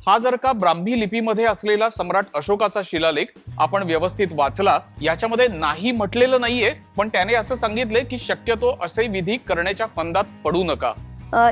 हा जर का ब्राह्मी लिपीमध्ये असलेला सम्राट अशोकाचा शिलालेख आपण व्यवस्थित वाचला, याच्यामध्ये नाही म्हटलेलं नाहीये, पण त्याने असं सांगितले की शक्यतो असे विधी करण्याच्या फंदात पडू नका.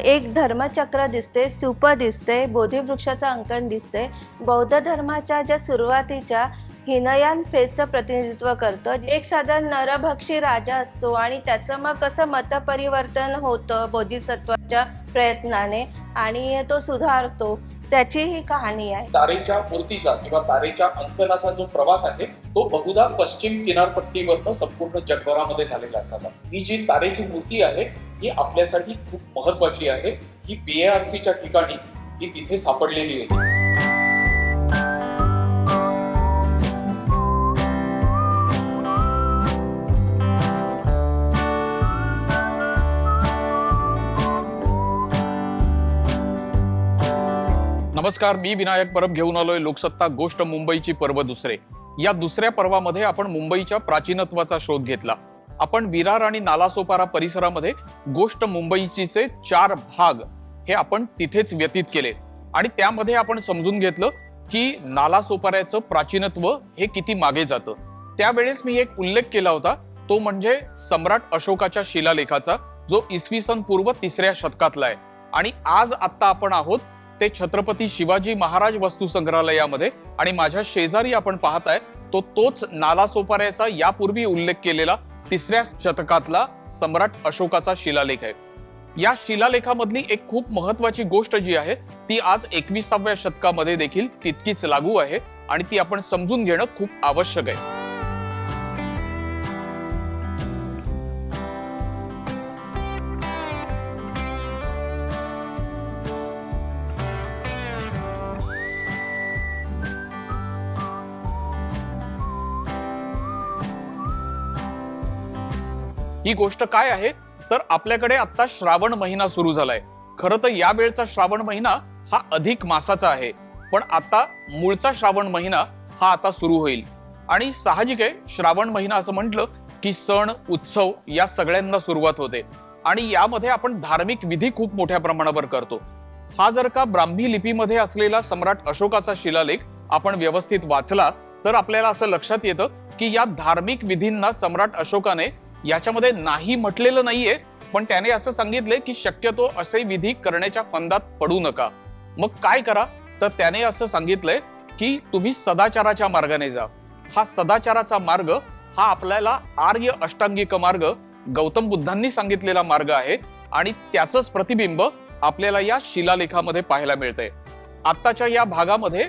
एक धर्मचक्र दिसते, स्तूप दिसते, बोधिवृक्षाचं अंकन दिसते. बौद्ध धर्माच्या ज्या सुरुवातीच्या हिनयान फेजचं प्रतिनिधित्व करतं. एक साधा नरभक्षी राजा असतो आणि त्याचं मग कसं मतपरिवर्तन होतं बोधिसत्वाच्या प्रयत्नाने आणि तो सुधारतो, त्याची ही कहाणी आहे. तारेच्या मूर्तीचा किंवा तारेच्या अंकनाचा जो प्रवास आहे तो बहुधा पश्चिम किनारपट्टीवरनं संपूर्ण जगभरामध्ये झालेला असावा. ही जी तारेची मूर्ती आहे ही आपल्यासाठी खूप महत्वाची आहे. ही BARCच्या ठिकाणी ही तिथे सापडलेली आहे. नमस्कार, मी विनायक परब घेऊन आलोय लोकसत्ता गोष्ट मुंबईची पर्व दुसरे. या दुसऱ्या पर्वामध्ये आपण मुंबईच्या प्राचीनत्वाचा शोध घेतला. आपण विरार आणि नालासोपारा परिसरामध्ये गोष्ट मुंबईचीचे 4 भाग हे आपण तिथेच व्यतीत केले आणि त्यामध्ये आपण समजून घेतलं की नालासोपाऱ्याचं प्राचीनत्व हे किती मागे जातं. त्यावेळेस मी एक उल्लेख केला होता, तो म्हणजे सम्राट अशोकाच्या शिलालेखाचा, जो इसवी सन पूर्व 3ऱ्या शतकातला आहे. आणि आज आत्ता आपण आहोत ते छत्रपती शिवाजी महाराज वस्तू संग्रहालयामध्ये आणि माझ्या शेजारी आपण पाहताय तोच नालासोपाऱ्याचा यापूर्वी उल्लेख केलेला 3ऱ्या शतकातला सम्राट अशोकाचा शिलालेख आहे. या शिलालेखामधली एक खूप महत्वाची गोष्ट जी आहे ती आज 21व्या शतकामध्ये देखील तितकीच लागू आहे आणि ती आपण समजून घेणं खूप आवश्यक आहे. ही गोष्ट काय आहे तर आपल्याकडे आता श्रावण महिना सुरू झालाय. खरं तर या वेळचा श्रावण महिना हा अधिक मासाचा आहे, पण आता मूळचा श्रावण महिना हा आता सुरू होईल. आणि साहजिक आहे, श्रावण महिना असं म्हटलं की सण उत्सव या सगळ्यांना सुरुवात होते आणि यामध्ये आपण धार्मिक विधी खूप मोठ्या प्रमाणावर करतो. हा जर का ब्राह्मी लिपीमध्ये असलेला सम्राट अशोकाचा शिलालेख आपण व्यवस्थित वाचला तर आपल्याला असं लक्षात येतं की या धार्मिक विधींना सम्राट अशोकाने याच्यामध्ये नाही म्हटलेलं नाहीये, पण त्याने असं सांगितले की शक्यतो असे विधी करण्याच्या फंदात पडू नका. मग काय करा तर त्याने असं सांगितलंय की तुम्ही सदाचाराच्या मार्गाने जा. हा सदाचाराचा मार्ग हा आपल्याला आर्य अष्टांगिक मार्ग गौतम बुद्धांनी सांगितलेला मार्ग आहे आणि त्याचंच प्रतिबिंब आपल्याला या शिलालेखामध्ये पाहायला मिळतंय. आत्ताच्या या भागामध्ये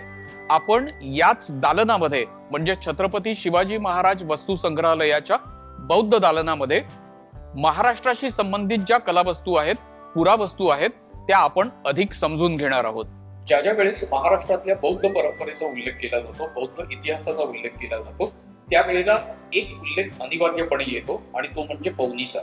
आपण याच दालनामध्ये म्हणजे छत्रपती शिवाजी महाराज वस्तू संग्रहालयाच्या बौद्ध दालनामध्ये महाराष्ट्राशी संबंधित ज्या कलावस्तू आहेत, पुरावस्तू आहेत, त्या आपण अधिक समजून घेणार आहोत. ज्या ज्या वेळेस महाराष्ट्रातल्या बौद्ध परंपरेचा उल्लेख केला जातो, बौद्ध इतिहासाचा उल्लेख केला जातो, त्यावेळेला एक उल्लेख अनिवार्यपणे येतो आणि तो म्हणजे पवनीचा.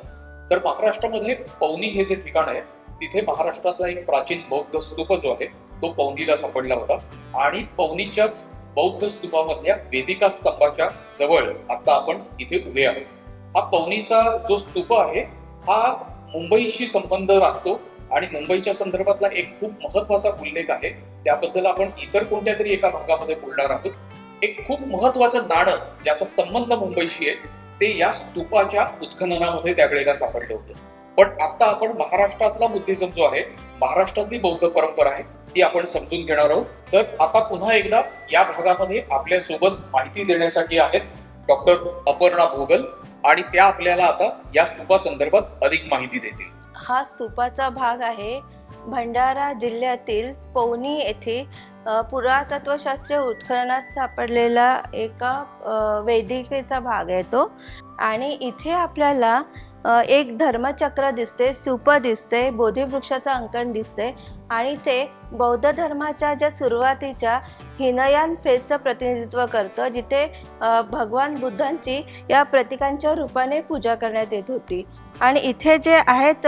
तर महाराष्ट्रामध्ये पवनी हे जे ठिकाण आहे तिथे महाराष्ट्रातला एक प्राचीन बौद्ध स्तूप जो आहे तो पवनीला सापडला होता आणि पवनीच्याच बौद्ध स्तूपामधल्या वेदिका स्तंभाच्या जवळ आता आपण इथे उभे आहोत. हा पवनीचा जो स्तूप आहे हा मुंबईशी संबंध राखतो आणि मुंबईच्या संदर्भातला एक खूप महत्वाचा उल्लेख आहे. त्याबद्दल आपण इतर कोणत्या तरी एका भागामध्ये बोलणार आहोत. एक खूप महत्वाचं नाणं ज्याचा संबंध मुंबईशी आहे ते या स्तूपाच्या उत्खननामध्ये त्यावेळेला सापडलं होतं. पण आता आपण महाराष्ट्रातला बुद्धिझम जो आहे, महाराष्ट्रातली बौद्ध परंपरा आहे ती आपण समजून घेणार आहोत. तर आता पुन्हा एकदा या भागामध्ये आपल्या सोबत माहिती देण्यासाठी आहेत डॉक्टर अपर्णा भोगल आणि त्या आपल्याला आता या स्तूपा संदर्भात अधिक माहिती देतील. हा स्तूपाचा भाग आहे भंडारा जिल्ह्यातील पवनी येथे पुरातत्वशास्त्रीय उत्खननात सापडलेला एका वेदिकेचा भाग आहे तो. आणि इथे आपल्याला एक धर्मचक्र दिसते, स्तूप दिसते, बोधिवृक्षाचं अंकन दिसते आणि ते बौद्ध धर्माच्या ज्या सुरुवातीच्या हिनयान फेजचं प्रतिनिधित्व करतं, जिथे भगवान बुद्धांची या प्रतीकांच्या रूपाने पूजा करण्यात येत होती. आणि इथे जे आहेत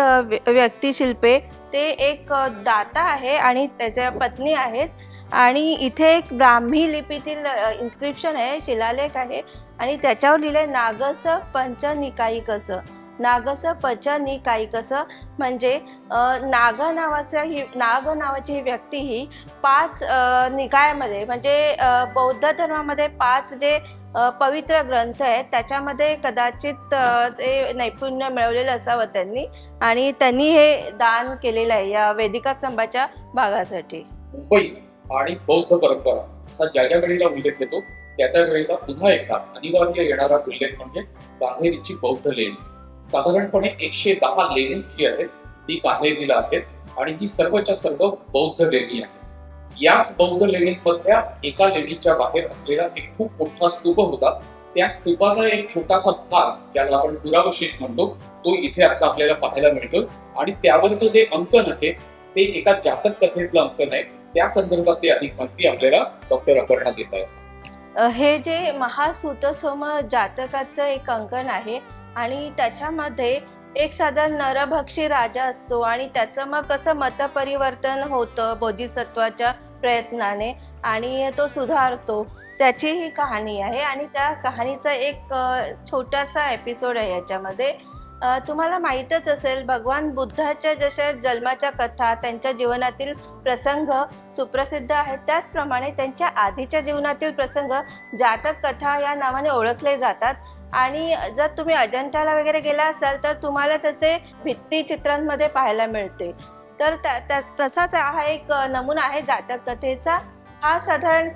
व्यक्तिशिल्पे ते एक दाता आहे आणि त्याच्या पत्नी आहेत आणि इथे एक ब्राह्मी लिपीतील इन्स्क्रिप्शन आहे, शिलालेख आहे आणि त्याच्यावर लिहिलंय नागस पंचनिकायिकस. नागस पचनी कायिकस म्हणजे नाग नावाची ही व्यक्ती ही 5 निकायामध्ये म्हणजे बौद्ध धर्मामध्ये 5 जे पवित्र ग्रंथ आहेत त्याच्यामध्ये कदाचित ते नैपुण्य मिळवलेलं असावं त्यांनी, आणि त्यांनी हे दान केलेलं आहे या वेदिका स्तंभाच्या भागासाठी. मुंबई आणि बौद्ध परंपरा असा ज्या ज्या वेळेला उल्लेख येतो त्या त्या वेळेला पुन्हा एकदा अनिवार्य येणारा उल्लेख म्हणजे कान्हेरीची बौद्ध लेणी. साधारणपणे 110 लेणी जी आहेत ती कान्हेरीला आहेत आणि ही सर्वच्या सर्व बौद्ध लेणी आहेत. याच बौद्ध लेणींमधल्या एका लेणीच्या बाहेर असलेला एक खूप मोठा स्तूप होता. त्या स्तूपाचा एक छोटासा भाग ज्याला आपण पुरावशेष म्हणतो तो इथे आता आपल्याला पाहायला मिळतो आणि त्यावरचं जे अंकन आहे ते एका जातक कथेतलं अंकन आहे. त्या संदर्भातली अधिक माहिती आपल्याला डॉक्टर अपर्णा देत आहे. हे जे महासूतसोम जातकाचं एक अंकन आहे आणि त्याच्यामध्ये एक साधा नरभक्षी राजा असतो आणि त्याचं मग कसं मतपरिवर्तन होतं बोधिसत्वाच्या प्रयत्नाने आणि तो सुधारतो, त्याची ही कहाणी आहे. आणि त्या कहाणीचा एक छोटासा एपिसोड आहे याच्यामध्ये. तुम्हाला माहीतच असेल भगवान बुद्धाच्या जशा जन्माच्या कथा त्यांच्या जीवनातील प्रसंग सुप्रसिद्ध आहेत, त्याचप्रमाणे त्यांच्या आधीच्या जीवनातील प्रसंग जातक कथा या नावाने ओळखले जातात. आणि जर तुम्ही अजंठाला वगैरे गेला असाल तर तुम्हाला त्याचे भित्तिचित्रांमध्ये पाहायला मिळते. तर तसाच हा एक नमुना आहे जातक कथेचा. हा साधारण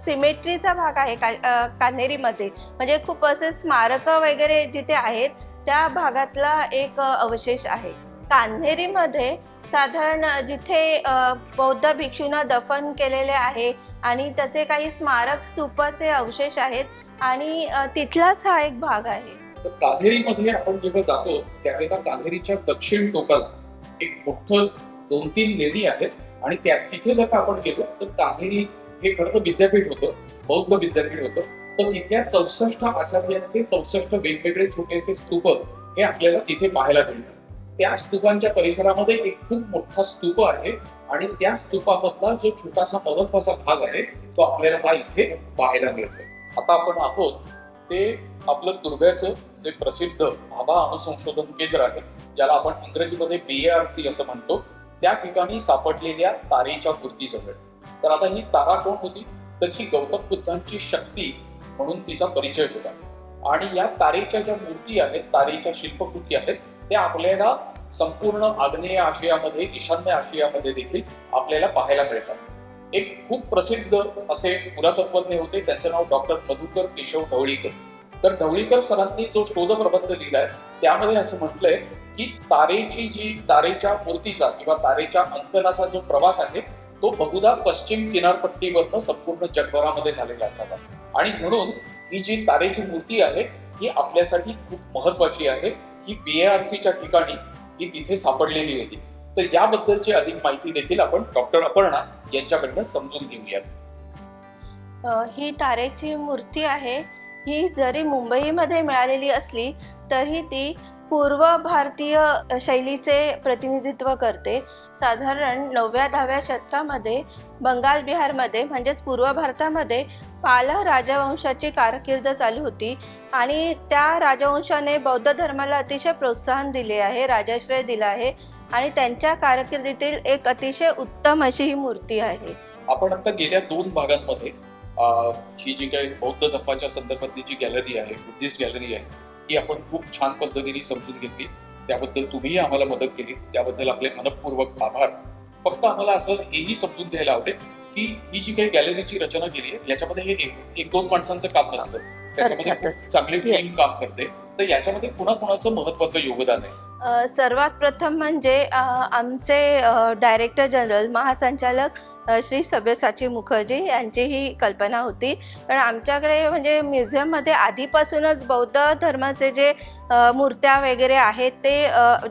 सिमेट्रीचा भाग आहे कान्हेरीमध्ये, म्हणजे खूप असे स्मारक वगैरे जिथे आहेत त्या भागातला एक अवशेष आहे. कान्हेरीमध्ये साधारण जिथे बौद्ध भिक्षूंना दफन केलेले आहे आणि त्याचे काही स्मारक स्तूपाचे अवशेष आहेत आणि तिथलाच हा एक भाग आहे. तर कान्हेरीमध्ये आपण जेव्हा जातो त्यावेळेला कान्हेरीच्या दक्षिण टोकाला एक मोठं 2-3 लेणी आहेत आणि तिथे जर का आपण गेलो तर कान्हेरी हे खरं तर विद्यापीठ होतं, बौद्ध विद्यापीठ होतं. तर इथल्या 64 आचार्यांचे 64 वेगवेगळे छोटेसे स्तूप हे आपल्याला तिथे पाहायला मिळतात. त्या स्तूपांच्या परिसरामध्ये एक खूप मोठा स्तूप आहे आणि त्या स्तूपामधला जो छोटासा महत्वाचा भाग आहे तो आपल्याला हा इथे पाहायला मिळतो. आता आपण आहोत ते आपलं दुर्गाचं जे प्रसिद्ध भाभा अणुसंशोधन केंद्र आहे, ज्याला आपण इंग्रजीमध्ये BARC असं म्हणतो, त्या ठिकाणी सापडलेल्या तारेच्या मूर्तीजवळ. तर आता ही तारा कोण होती तर ही गौतम बुद्धांची शक्ती म्हणून तिचा परिचय होता. आणि या तारेच्या ज्या मूर्ती आहेत, तारेच्या शिल्पकृती आहेत, त्या आपल्याला संपूर्ण आग्नेय आशियामध्ये, ईशान्य आशियामध्ये देखील आपल्याला पाहायला मिळतात. एक खूप प्रसिद्ध असे पुरातत्वज्ञ होते, त्यांचं नाव डॉक्टर मधुकर केशव ढवळीकर. तर ढवळीकर सरांनी जो शोधप्रबंध लिहिलाय त्यामध्ये असं म्हटलंय की तारेच्या मूर्तीचा किंवा तारेच्या अंकनाचा जो प्रवास आहे तो बहुधा पश्चिम किनारपट्टीवरनं संपूर्ण जगभरामध्ये झालेला असावा. आणि म्हणून ही जी तारेची मूर्ती आहे ही आपल्यासाठी खूप महत्वाची आहे. ही BARCच्या ठिकाणी ही तिथे सापडलेली होती. तर याबद्दलची अधिक माहिती देखील आपण डॉक्टर अपर्णा यांच्याकडनं समजून घेऊयात. ही तारेची मूर्ती आहे ही जरी मुंबईमध्ये मिळालेली असली तरी ती पूर्व भारतीय शैलीचे प्रतिनिधित्व करते. साधारण 9व्या-10व्या शतकामध्ये बंगाल बिहारमध्ये म्हणजेच पूर्व भारतामध्ये पाल राजवंशाची कारकीर्द चालू होती आणि त्या राजवंशाने बौद्ध धर्माला अतिशय प्रोत्साहन दिले आहे, राजाश्रय दिला आहे आणि त्यांच्या कारकिर्दीतील एक अतिशय उत्तम अशी ही मूर्ती आहे. आपण आता गेल्या 2 भागांमध्ये ही जी काही बौद्ध धर्माच्या संदर्भातली जी गॅलरी आहे, बुद्धिस्ट गॅलरी आहे, ही आपण खूप छान पद्धतीने समजून घेतली. त्याबद्दल तुम्हीही आम्हाला मदत केली, त्याबद्दल आपले मनपूर्वक आभार. फक्त आम्हाला असं हेही समजून घ्यायला आवडेल की ही जी काही गॅलरीची रचना केली आहे याच्यामध्ये हे 1-2 माणसांचं काम नसतं, त्याच्यामध्ये खूप चांगली टीम काम करते. तर याच्यामध्ये कुणाकुणाचं महत्वाचं योगदान आहे? सर्वात प्रथम म्हणजे आमचे डायरेक्टर जनरल महासंचालक श्री सब्यसाची मुखर्जी यांची ही कल्पना होती. कारण आमच्याकडे म्हणजे म्युझियममध्ये आधीपासूनच बौद्ध धर्माचे जे मूर्त्या वगैरे आहेत ते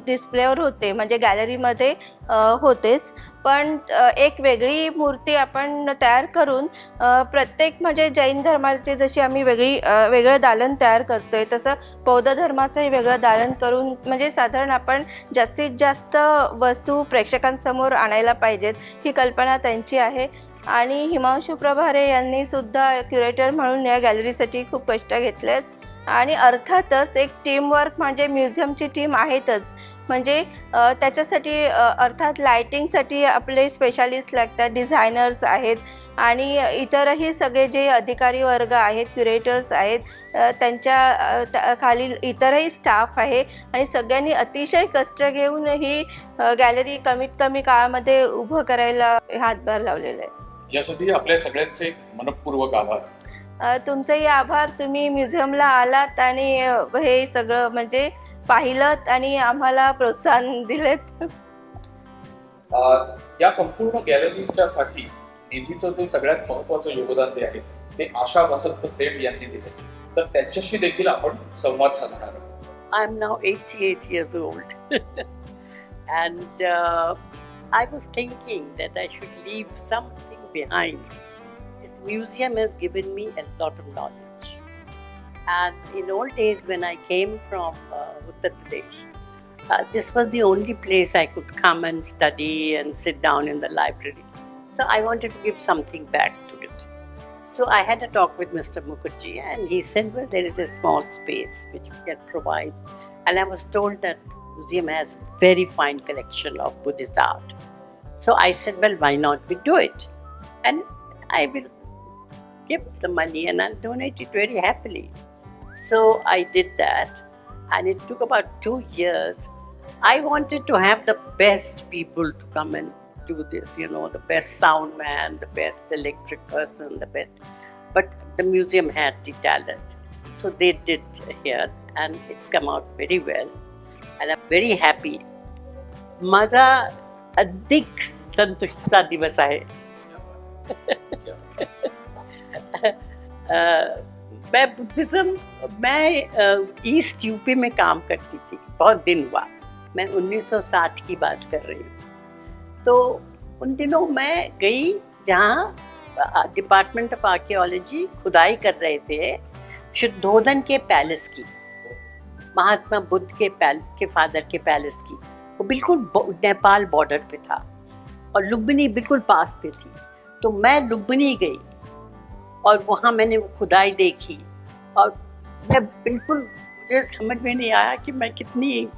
डिस्प्लेवर होते, म्हणजे गॅलरीमध्ये होतेच. पण एक वेगळी मूर्ती आपण तयार करून प्रत्येक म्हणजे जैन धर्माची जशी आम्ही वेगळं दालन तयार करतोय तसं बौद्ध धर्माचंही वेगळं दालन करून म्हणजे साधारण आपण जास्तीत जास्त वस्तू प्रेक्षकांसमोर आणायला पाहिजेत ही कल्पना त्यांची आहे. आणि हिमांशू प्रभारे यांनी सुद्धा क्युरेटर म्हणून या गॅलरीसाठी खूप कष्ट घेतलेत आणि अर्थातच एक टीमवर्क म्हणजे म्युझियमची टीम आहेतच. म्हणजे त्याच्यासाठी अर्थात लायटिंगसाठी आपले स्पेशालिस्ट लागतात, डिझायनर्स आहेत आणि इतरही सगळे जे अधिकारी वर्ग आहेत, क्युरेटर्स आहेत, त्यांच्या खाली इतरही स्टाफ आहे आणि सगळ्यांनी अतिशय कष्ट घेऊन ही गॅलरी कमीत कमी काळामध्ये उभं करायला हातभार लावलेला आहे. यासाठी आपल्या सगळ्यांचे मनपूर्वक आभार. तुमचेही आभार. तुम्ही म्युझियमला आलात आणि हे सगळं म्हणजे पाहिलं आणि आम्हाला प्रोत्साहन दिलेत. या संपूर्ण गॅलरीच्या साठी निधीचं जे सगळ्यात महत्वाचं योगदान ते आहे ते आशा वसंत सेठ यांनी दिले. तर त्यांच्याशी देखील आपण संवाद साधणार आहोत. I'm now 88 years old. And I was thinking that I should leave something behind. This museum has given me a lot of knowledge. And in old days when I came from Uttar Pradesh, this was the only place I could come and study and sit down in the library. So I wanted to give something back to it. So I had a talk with Mr. Mukherjee and he said, well, there is a small space which we can provide. And I was told that museum has a very fine collection of Buddhist art. So I said, well, why not we do it? And I will give the money and I'll donate it very happily. So I did that and it took about 2 years. I wanted to have the best people to come and do this, you know, the best sound man, the best electric person, the best. But the museum had the talent. So they did here and it's come out very well. And I'm very happy. माझा अधिक संतुष्टता दिवस आहे. मैं east UP में काम करती थी, बहुत दिन हुआ. मैं 1960 की बात कर रही हूँ. तो उन दिनों मैं गई जहाँ डिपार्टमेंट ऑफ आर्कियोलॉजी खुदाई कर रहे थे शुद्धोधन के पैलेस की, महात्मा बुद्ध के फादर के पैलेस की. वो बिल्कुल नेपाल बॉर्डर पे था और लुम्बिनी बिल्कुल पास पे थी. तो मैं लुम्बिनी गई और वहाँ मैंने वो खुदाई देखी और मैं बिल्कुल, मुझे समझ में नहीं आया कि मैं कितनी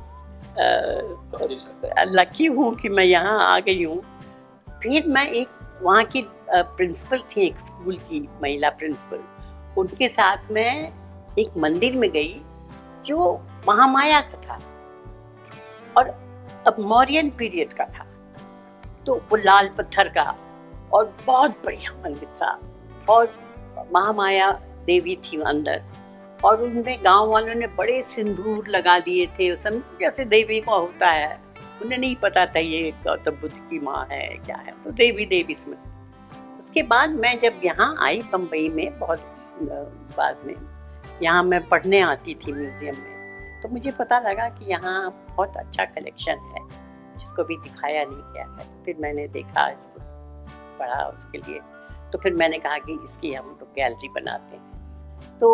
लकी हूँ कि मैं यहाँ आ गई हूँ. फिर मैं एक वहाँ की प्रिंसिपल थी, एक स्कूल की महिला प्रिंसिपल, उनके साथ मैं एक मंदिर में गई जो महामाया का था और अब मौर्यन पीरियड का था. तो वो लाल पत्थर का और बहुत बढ़िया मंदिर था और महामाया देवी थी अंदर और उनमें गांव वालों ने बड़े सिंदूर लगा दिए थे, जैसे देवी को होता है. उन्हें नहीं पता था ये गौतम बुद्ध की माँ है क्या है, तो देवी समझ. उसके बाद मैं जब यहाँ आई बम्बई में, बहुत बाद में यहाँ मैं पढ़ने आती थी म्यूजियम में, तो मुझे पता लगा कि यहाँ बहुत अच्छा कलेक्शन है जिसको भी दिखाया नहीं गया है. फिर मैंने देखा, इसको पढ़ा उसके लिए, तो फिर मैंने कहा कि इसकी हम लोग गैलरी बनाते हैं. तो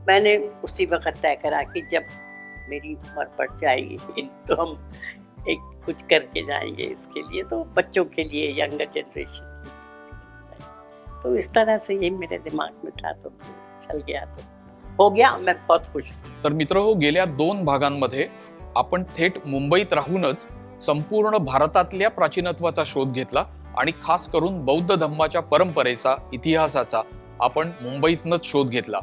मैंने उसी वक्त तय करा कि जब मेरी उम्र बढ़ जाएगी तो हम एक कुछ करके जाएंगे इसके लिए, तो बच्चों के लिए, यंगर जनरेशन के लिए. तो इस तरह से ये मेरे दिमाग में था, तो चल गया, तो हो गया. मैं बहुत खुश हूँ. तर मित्रहो, गेल्या 2 भागांमध्ये आपण थेट मुंबईत राहूनच संपूर्ण भारतातल्या प्राचीनत्वाचा शोध घेतला आणि खास करून बौद्ध धम्माच्या परंपरेचा, इतिहासाचा आपण मुंबईतनच शोध घेतला.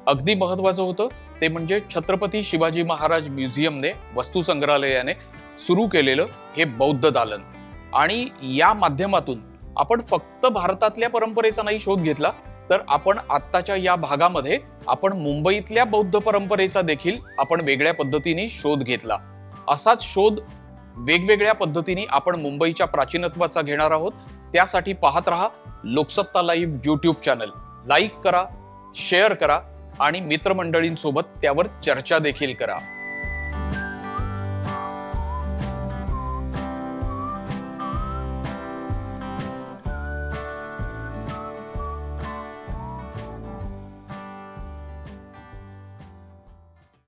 अगदी महत्वाचं होतं ते म्हणजे छत्रपती शिवाजी महाराज म्युझियमने, वस्तू संग्रहालयाने सुरू केलेलं हे बौद्ध दालन. आणि या माध्यमातून आपण फक्त भारतातल्या परंपरेचा नाही शोध घेतला, तर आपण आत्ताच्या या भागामध्ये आपण मुंबईतल्या बौद्ध परंपरेचा देखील आपण वेगळ्या पद्धतीने शोध घेतला. असाच शोध वेगवेगळ्या पद्धतीने आपण मुंबईच्या प्राचीनत्वाचा घेणार आहोत. त्यासाठी पाहत रहा Loksatta live YouTube channel. Like करा, शेअर करा आणि मित्रमंडळींसोबत त्यावर चर्चा देखील करा.